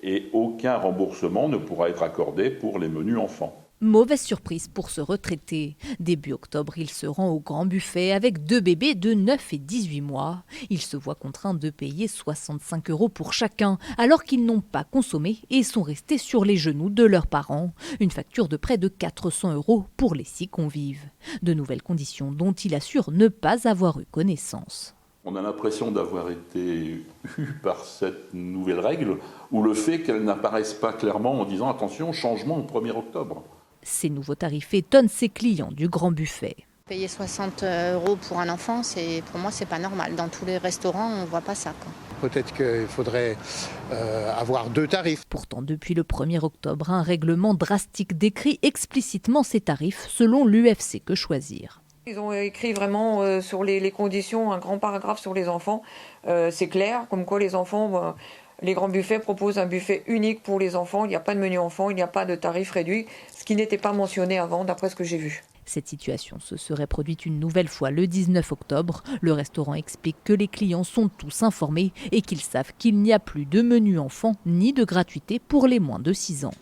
et aucun remboursement ne pourra être accordé pour les menus enfants. Mauvaise surprise pour ce retraité. Début octobre, il se rend au Grand Buffet avec 2 bébés de 9 et 18 mois. Il se voit contraint de payer 65 € pour chacun, alors qu'ils n'ont pas consommé et sont restés sur les genoux de leurs parents. Une facture de près de 400 € pour les 6 convives. De nouvelles conditions dont il assure ne pas avoir eu connaissance. On a l'impression d'avoir été eu par cette nouvelle règle ou le fait qu'elle n'apparaisse pas clairement en disant attention, changement au 1er octobre. Ces nouveaux tarifs étonnent ses clients du Grand Buffet. Payer 60 € pour un enfant, pour moi, c'est pas normal. Dans tous les restaurants, on voit pas ça, quoi. Peut-être qu'il faudrait avoir 2 tarifs. Pourtant, depuis le 1er octobre, un règlement drastique décrit explicitement ces tarifs selon l'UFC Que Choisir. Ils ont écrit vraiment sur les conditions, un grand paragraphe sur les enfants. C'est clair, comme quoi les enfants, les grands buffets proposent un buffet unique pour les enfants. Il n'y a pas de menu enfant, il n'y a pas de tarif réduit, ce qui n'était pas mentionné avant, d'après ce que j'ai vu. Cette situation se serait produite une nouvelle fois le 19 octobre. Le restaurant explique que les clients sont tous informés et qu'ils savent qu'il n'y a plus de menu enfant ni de gratuité pour les moins de 6 ans.